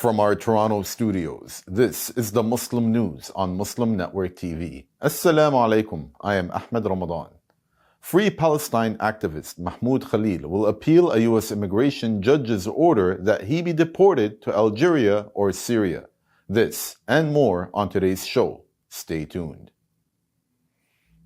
From our Toronto studios, this is the Muslim News on Muslim Network TV. Assalamu alaikum, I am Ahmed Ramadan. Free Palestine activist Mahmoud Khalil will appeal a U.S. immigration judge's order that he be deported to Algeria or Syria. This and more on today's show. Stay tuned.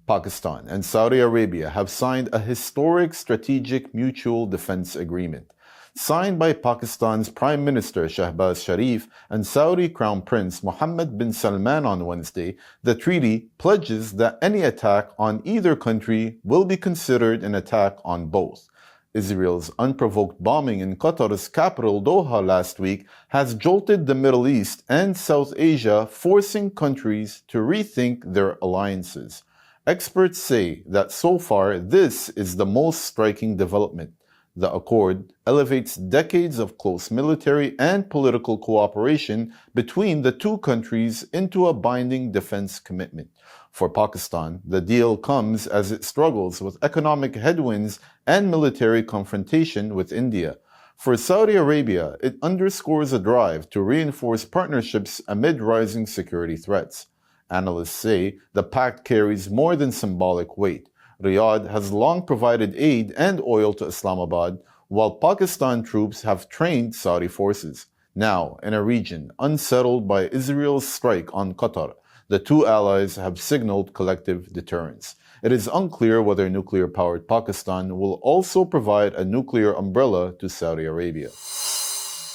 Pakistan and Saudi Arabia have signed a historic strategic mutual defense agreement. Signed by Pakistan's Prime Minister Shahbaz Sharif and Saudi Crown Prince Mohammed bin Salman on Wednesday, the treaty pledges that any attack on either country will be considered an attack on both. Israel's unprovoked bombing in Qatar's capital Doha last week has jolted the Middle East and South Asia, forcing countries to rethink their alliances. Experts say that so far this is the most striking development. The accord elevates decades of close military and political cooperation between the two countries into a binding defense commitment. For Pakistan, the deal comes as it struggles with economic headwinds and military confrontation with India. For Saudi Arabia, it underscores a drive to reinforce partnerships amid rising security threats. Analysts say the pact carries more than symbolic weight. Riyadh has long provided aid and oil to Islamabad, while Pakistan troops have trained Saudi forces. Now, in a region unsettled by Israel's strike on Qatar, the two allies have signaled collective deterrence. It is unclear whether nuclear-powered Pakistan will also provide a nuclear umbrella to Saudi Arabia.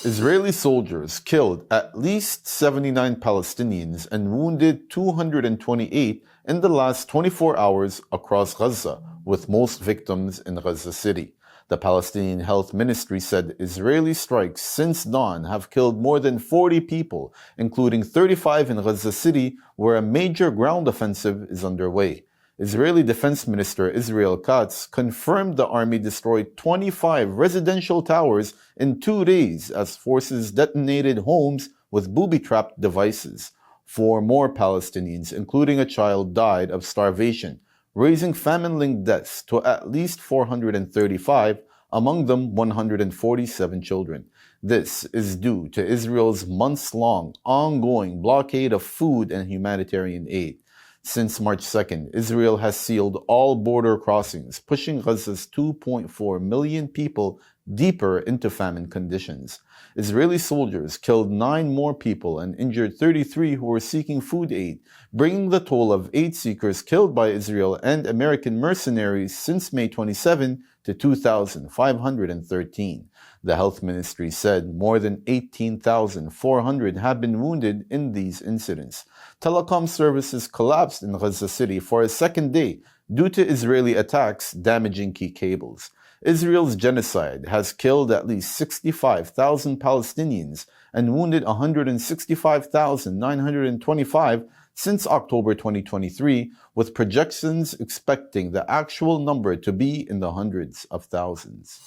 Israeli soldiers killed at least 79 Palestinians and wounded 228 in the last 24 hours across Gaza, with most victims in Gaza City. The Palestinian Health Ministry said Israeli strikes since dawn have killed more than 40 people, including 35 in Gaza City, where a major ground offensive is underway. Israeli Defense Minister Israel Katz confirmed the army destroyed 25 residential towers in 2 days as forces detonated homes with booby-trapped devices. 4 more Palestinians, including a child, died of starvation, raising famine-linked deaths to at least 435, among them 147 children. This is due to Israel's months-long, ongoing blockade of food and humanitarian aid. Since March 2nd, Israel has sealed all border crossings, pushing Gaza's 2.4 million people deeper into famine conditions. Israeli soldiers killed 9 more people and injured 33 who were seeking food aid, bringing the toll of aid seekers killed by Israel and American mercenaries since May 27 to 2,513. The health ministry said more than 18,400 have been wounded in these incidents. Telecom services collapsed in Gaza City for a second day due to Israeli attacks damaging key cables. Israel's genocide has killed at least 65,000 Palestinians and wounded 165,925 since October 2023, with projections expecting the actual number to be in the hundreds of thousands.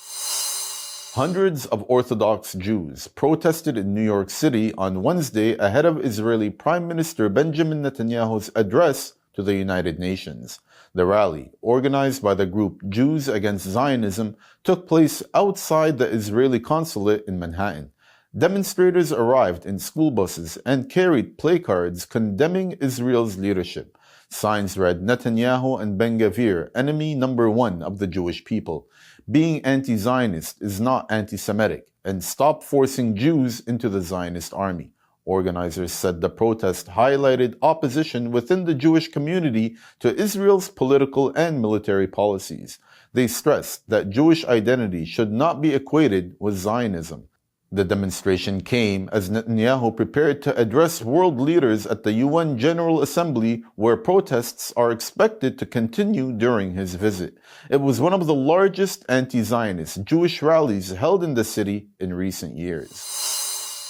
Hundreds of Orthodox Jews protested in New York City on Wednesday ahead of Israeli Prime Minister Benjamin Netanyahu's address to the United Nations. The rally, organized by the group Jews Against Zionism, took place outside the Israeli consulate in Manhattan. Demonstrators arrived in school buses and carried placards condemning Israel's leadership. Signs read, "Netanyahu and Ben Gvir, enemy number 1 of the Jewish people. Being anti-Zionist is not anti-Semitic, and stop forcing Jews into the Zionist army." Organizers said the protest highlighted opposition within the Jewish community to Israel's political and military policies. They stressed that Jewish identity should not be equated with Zionism. The demonstration came as Netanyahu prepared to address world leaders at the UN General Assembly, where protests are expected to continue during his visit. It was one of the largest anti-Zionist Jewish rallies held in the city in recent years.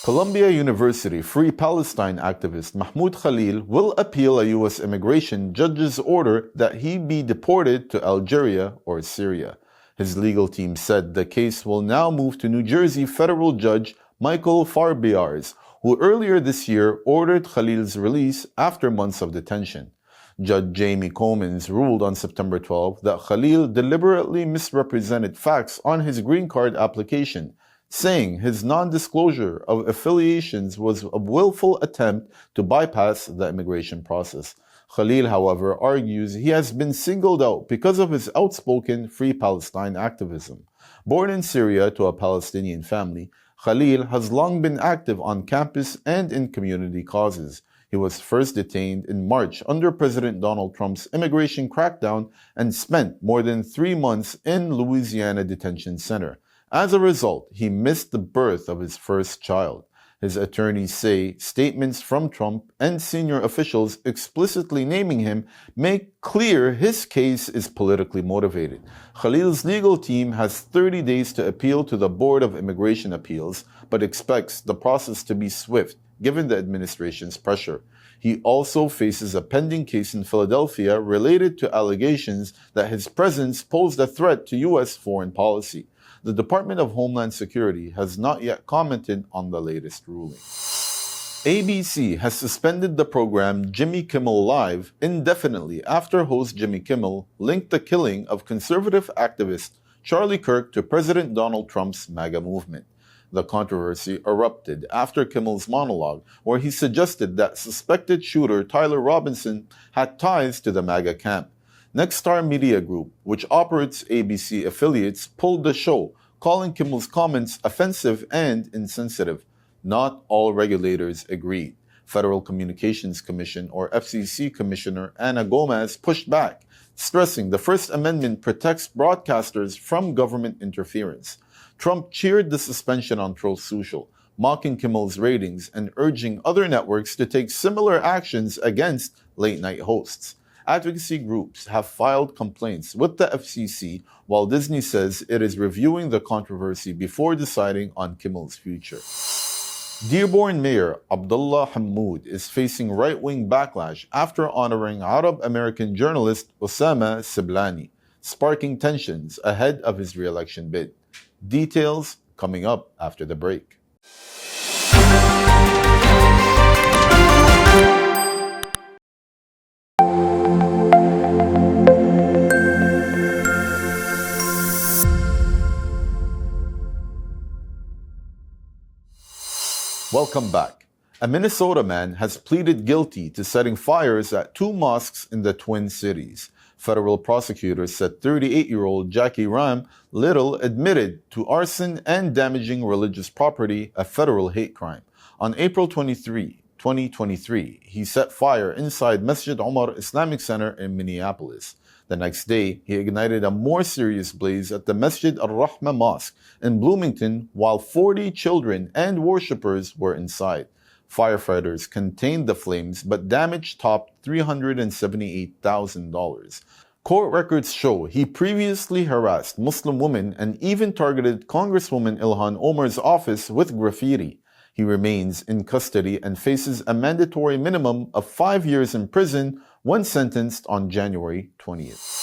Columbia University Free Palestine activist Mahmoud Khalil will appeal a U.S. immigration judge's order that he be deported to Algeria or Syria. His legal team said the case will now move to New Jersey federal judge Michael Farbiarz, who earlier this year ordered Khalil's release after months of detention. Judge Jamie Comins ruled on September 12 that Khalil deliberately misrepresented facts on his green card application, saying his non-disclosure of affiliations was a willful attempt to bypass the immigration process. Khalil, however, argues he has been singled out because of his outspoken Free Palestine activism. Born in Syria to a Palestinian family, Khalil has long been active on campus and in community causes. He was first detained in March under President Donald Trump's immigration crackdown and spent more than 3 months in Louisiana Detention Center. As a result, he missed the birth of his first child. His attorneys say statements from Trump and senior officials explicitly naming him make clear his case is politically motivated. Khalil's legal team has 30 days to appeal to the Board of Immigration Appeals, but expects the process to be swift, given the administration's pressure. He also faces a pending case in Philadelphia related to allegations that his presence posed a threat to U.S. foreign policy. The Department of Homeland Security has not yet commented on the latest ruling. ABC has suspended the program Jimmy Kimmel Live indefinitely after host Jimmy Kimmel linked the killing of conservative activist Charlie Kirk to President Donald Trump's MAGA movement. The controversy erupted after Kimmel's monologue, where he suggested that suspected shooter Tyler Robinson had ties to the MAGA camp. Nexstar Media Group, which operates ABC affiliates, pulled the show, calling Kimmel's comments offensive and insensitive. Not all regulators agreed. Federal Communications Commission, or FCC Commissioner Ana Gomez, pushed back, stressing the First Amendment protects broadcasters from government interference. Trump cheered the suspension on Truth Social, mocking Kimmel's ratings and urging other networks to take similar actions against late-night hosts. Advocacy groups have filed complaints with the FCC, while Disney says it is reviewing the controversy before deciding on Kimmel's future. Dearborn Mayor Abdullah Mahmoud is facing right-wing backlash after honoring Arab-American journalist Osama Siblani, sparking tensions ahead of his re-election bid. Details coming up after the break. Welcome back. A Minnesota man has pleaded guilty to setting fires at 2 mosques in the Twin Cities. Federal prosecutors said 38-year-old Jackie Ram Little admitted to arson and damaging religious property, a federal hate crime. On April 23, 2023, he set fire inside Masjid Omar Islamic Center in Minneapolis. The next day, he ignited a more serious blaze at the Masjid al-Rahma Mosque in Bloomington while 40 children and worshippers were inside. Firefighters contained the flames, but damage topped $378,000. Court records show he previously harassed Muslim women and even targeted Congresswoman Ilhan Omar's office with graffiti. He remains in custody and faces a mandatory minimum of 5 years in prison when sentenced on January 20th.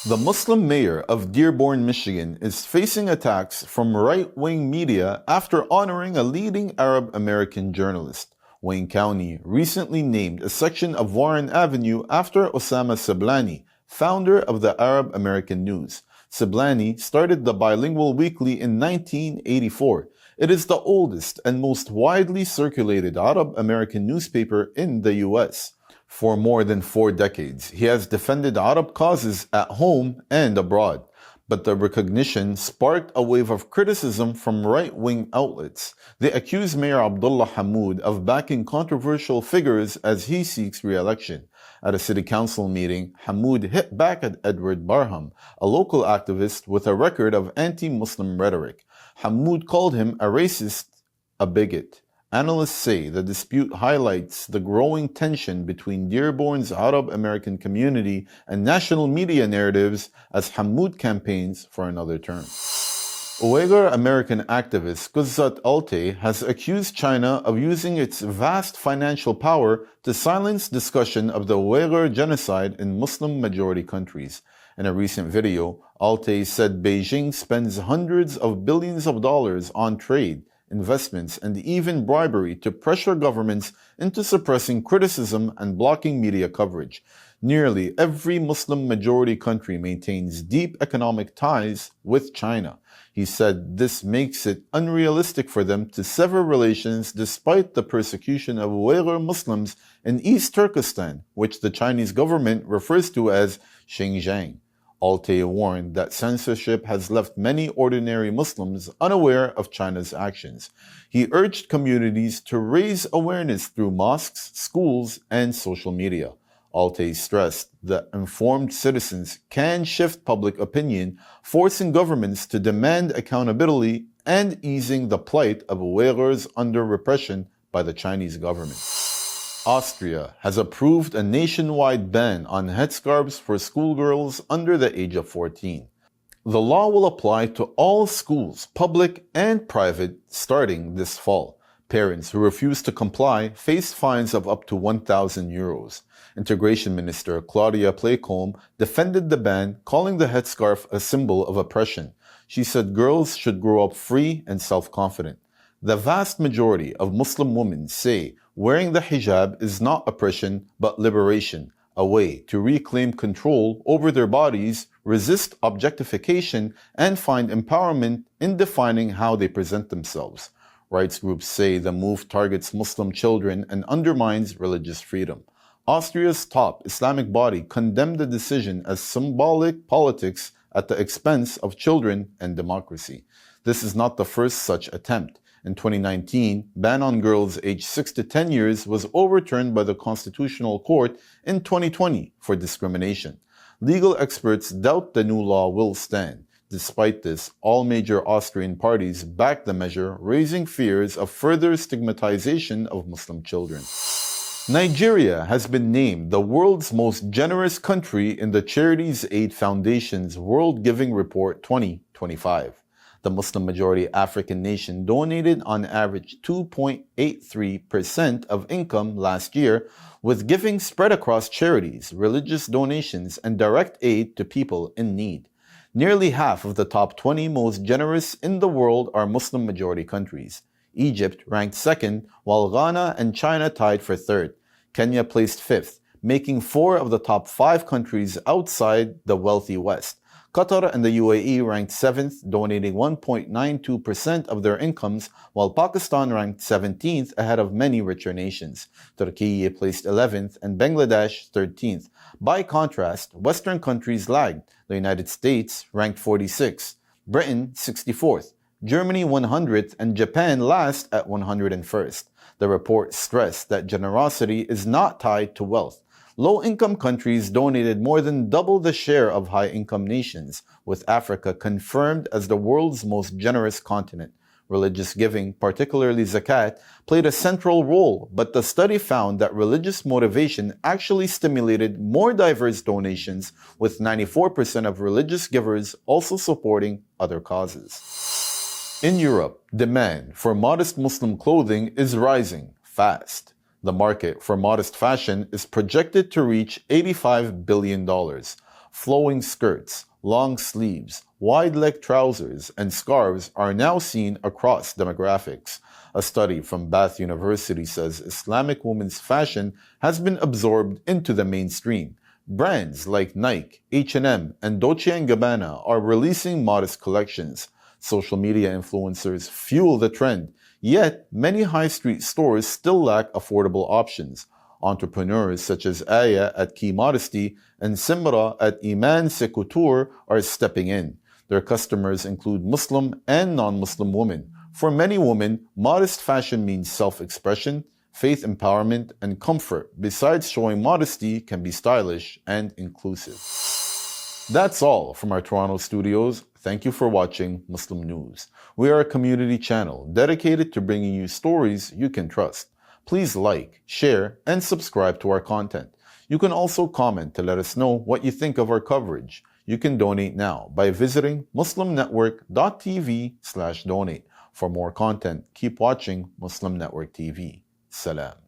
The Muslim mayor of Dearborn, Michigan is facing attacks from right-wing media after honoring a leading Arab American journalist. Wayne County recently named a section of Warren Avenue after Osama Siblani, founder of the Arab American News. Siblani started the bilingual weekly in 1984. It is the oldest and most widely circulated Arab American newspaper in the U.S. For more than 4 decades, he has defended Arab causes at home and abroad. But the recognition sparked a wave of criticism from right-wing outlets. They accuse Mayor Abdullah Mahmoud of backing controversial figures as he seeks re-election. At a city council meeting, Mahmoud hit back at Edward Barham, a local activist with a record of anti-Muslim rhetoric. Mahmoud called him a racist, a bigot. Analysts say the dispute highlights the growing tension between Dearborn's Arab American community and national media narratives as Mahmoud campaigns for another term. Uyghur American activist Quzzat Altay has accused China of using its vast financial power to silence discussion of the Uyghur genocide in Muslim-majority countries. In a recent video, Altay said Beijing spends hundreds of billions of dollars on trade, investments, and even bribery to pressure governments into suppressing criticism and blocking media coverage. Nearly every Muslim-majority country maintains deep economic ties with China. He said this makes it unrealistic for them to sever relations despite the persecution of Uyghur Muslims in East Turkestan, which the Chinese government refers to as Xinjiang. Altay warned that censorship has left many ordinary Muslims unaware of China's actions. He urged communities to raise awareness through mosques, schools, and social media. Altay stressed that informed citizens can shift public opinion, forcing governments to demand accountability and easing the plight of Uyghurs under repression by the Chinese government. Austria has approved a nationwide ban on headscarves for schoolgirls under the age of 14. The law will apply to all schools, public and private, starting this fall. Parents who refuse to comply face fines of up to 1,000 euros. Integration Minister Claudia Playcombe defended the ban, calling the headscarf a symbol of oppression. She said girls should grow up free and self-confident. The vast majority of Muslim women say wearing the hijab is not oppression but liberation, a way to reclaim control over their bodies, resist objectification, and find empowerment in defining how they present themselves. Rights groups say the move targets Muslim children and undermines religious freedom. Austria's top Islamic body condemned the decision as symbolic politics at the expense of children and democracy. This is not the first such attempt. In 2019, ban on girls aged 6 to 10 years was overturned by the Constitutional Court in 2020 for discrimination. Legal experts doubt the new law will stand. Despite this, all major Austrian parties backed the measure, raising fears of further stigmatization of Muslim children. Nigeria has been named the world's most generous country in the Charities Aid Foundation's World Giving Report 2025. The Muslim-majority African nation donated on average 2.83% of income last year, with giving spread across charities, religious donations, and direct aid to people in need. Nearly half of the top 20 most generous in the world are Muslim-majority countries. Egypt ranked second, while Ghana and China tied for third. Kenya placed fifth, making 4 of the top 5 countries outside the wealthy West. Qatar and the UAE ranked 7th, donating 1.92% of their incomes, while Pakistan ranked 17th ahead of many richer nations. Turkey placed 11th and Bangladesh 13th. By contrast, Western countries lagged. The United States ranked 46th, Britain 64th, Germany 100th, and Japan last at 101st. The report stressed that generosity is not tied to wealth. Low-income countries donated more than double the share of high-income nations, with Africa confirmed as the world's most generous continent. Religious giving, particularly zakat, played a central role, but the study found that religious motivation actually stimulated more diverse donations, with 94% of religious givers also supporting other causes. In Europe, demand for modest Muslim clothing is rising fast. The market for modest fashion is projected to reach $85 billion. Flowing skirts, long sleeves, wide-leg trousers, and scarves are now seen across demographics. A study from Bath University says Islamic women's fashion has been absorbed into the mainstream. Brands like Nike, H&M, and Dolce & Gabbana are releasing modest collections. Social media influencers fuel the trend. Yet, many high street stores still lack affordable options. Entrepreneurs such as Aya at Key Modesty and Simra at Iman Se Couture are stepping in. Their customers include Muslim and non-Muslim women. For many women, modest fashion means self-expression, faith empowerment, and comfort. Besides showing modesty can be stylish and inclusive. That's all from our Toronto studios. Thank you for watching Muslim News. We are a community channel dedicated to bringing you stories you can trust. Please like, share, and subscribe to our content. You can also comment to let us know what you think of our coverage. You can donate now by visiting muslimnetwork.tv/donate. For more content, keep watching Muslim Network TV. Salam.